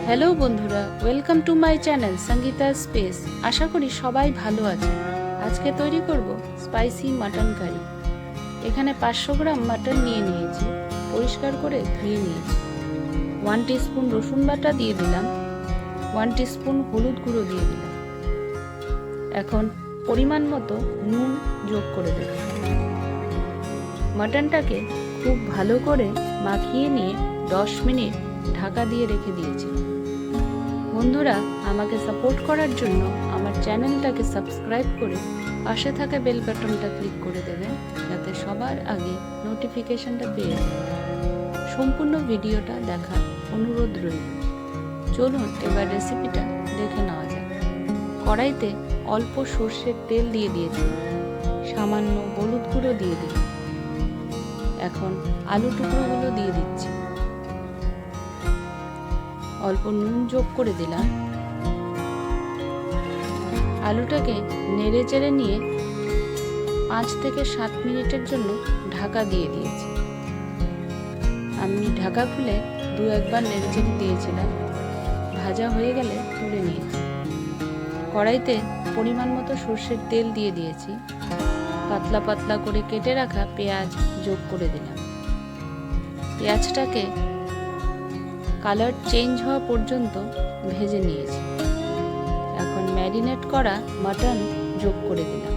Hello বন্ধুরা, welcome to my channel Sangeeta space. আশা করি সবাই ভালো আছে। আজকে তৈরি করব স্পাইসি মাটন কারি। এখানে 500 গ্রাম মাটন নিয়ে নিয়েছি, পরিষ্কার করে ধুয়ে নিয়েছি। 1 টিস্পুন রসুন বাটা দিয়ে দিলাম, 1 টিস্পুন হলুদ গুঁড়ো দিয়ে দিলাম। এখন পরিমাণ মতো নুন যোগ করে দেব। মাটনটাকে খুব ভালো করে মাখিয়ে নিয়ে 10 মিনিট ঢাকা দিয়ে রেখে দিয়েছি। বন্ধুরা, আমাকে সাপোর্ট করার জন্য আমার চ্যানেলটাকে সাবস্ক্রাইব করে পাশে থাকা বেল বাটনটা ক্লিক করে দেবেন, যাতে সবার আগে নোটিফিকেশনটা পেয়ে যান। সম্পূর্ণ ভিডিওটা দেখার অনুরোধ রইল। চলুন এবার রেসিপিটা দেখে নেওয়া যাক। কড়াইতে অল্প সর্ষের তেল দিয়ে দিয়েছি, সামান্য হলুদ গুঁড়ো দিয়ে দিই। এখন আলু টুকরোগুলো দিয়ে দিচ্ছি, অল্প নুন যোগ করে দিলাম। আলুটাকে নেড়ে চেড়ে নিয়ে 5 থেকে 7 মিনিটের জন্য ঢাকা দিয়ে দিয়েছি। আমি ঢাকা খুলে 2-1 নেড়ে চেড়ে দিয়েছিলাম। ভাজা হয়ে গেলে তুলে নিয়েছি। কড়াইতে পরিমাণ মতো সর্ষের তেল দিয়ে দিয়েছি। পাতলা পাতলা করে কেটে রাখা পেঁয়াজ যোগ করে দিলাম। পেঁয়াজটাকে কালার চেঞ্জ হওয়া পর্যন্ত ভেজে নিয়েছি। এখন ম্যারিনেট করা মাটন যোগ করে দিলাম।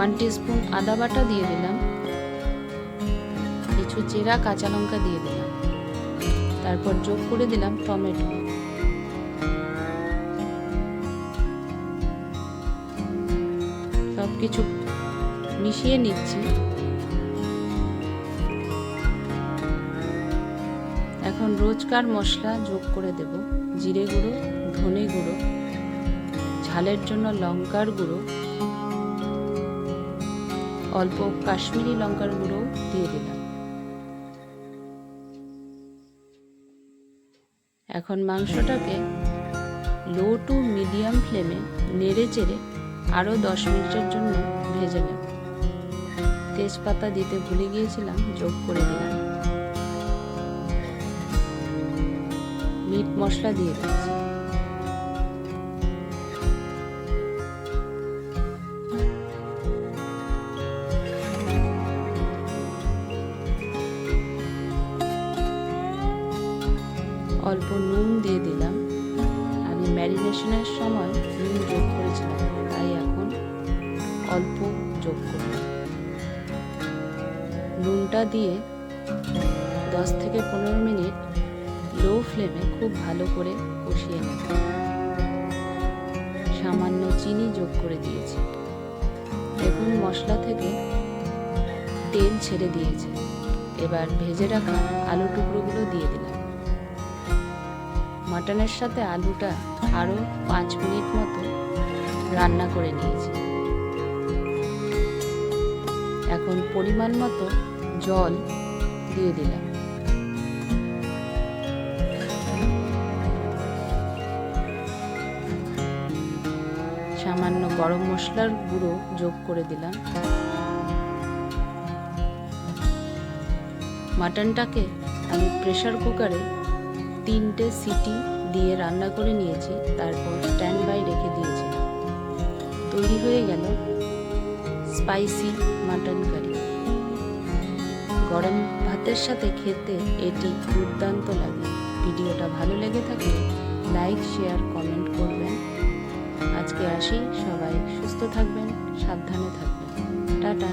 1 টিস্পুন আদা বাটা দিয়ে দিলাম, কিছু চেরা কাঁচা লঙ্কা দিয়ে দিলাম। তারপর যোগ করে দিলাম টমেটো। সবকিছু মিশিয়ে নিচ্ছি। এখন রোজকার মশলা যোগ করে দেব। জিরে গুঁড়ো, ধনে গুঁড়ো, ঝালের জন্য লঙ্কার গুঁড়ো, অল্প কাশ্মীরি লঙ্কার গুঁড়ো দিয়ে দিলাম। এখন মাংসটাকে লো টু মিডিয়াম ফ্লেমে নেড়ে চেড়ে আরও 10 মিনিটের জন্য ভেজে নেব। তেজপাতা দিতে ভুলে গিয়েছিলাম, যোগ করে দিলাম। মিট মশলা দিয়ে দিচ্ছি। অল্প নুন দিয়ে দিলাম। আমি ম্যারিনেশনের সময় নুন যোগ করেছিলাম, তাই এখন অল্প যোগ করলাম। নুনটা দিয়ে 10 থেকে 15 মিনিট লো ফ্লেমে খুব ভালো করে কষিয়ে নেব। সামান্য চিনি যোগ করে দিয়েছি। দেখুন মশলা থেকে তেল ছেড়ে দিয়েছে। এবার ভেজে রাখা আলু টুকরোগুলো দিয়ে দিলাম। মাটনের সাথে আলুটা আরও 5 মিনিট মতো রান্না করে নিয়েছি। এখন পরিমাণ মতো জল দিয়ে দিলাম। সামান্য গরম মশলার গুঁড়ো যোগ করে দিলাম। মাটনটাকে আমি প্রেসার কুকারে 3টে সিটি দিয়ে রান্না করে নিয়েছি, তারপর স্ট্যান্ড বাই রেখে দিয়েছিলাম। তৈরি হয়ে গেল স্পাইসি মাটন কারি। গরম ভাতের সাথে খেতে এটি দুর্দান্ত লাগে। ভিডিওটা ভালো লেগে থাকলে লাইক, শেয়ার, কমেন্ট করবেন। আজকে আসি, সবাই সুস্থ থাকবেন, সাবধানে থাকবেন। টাটা।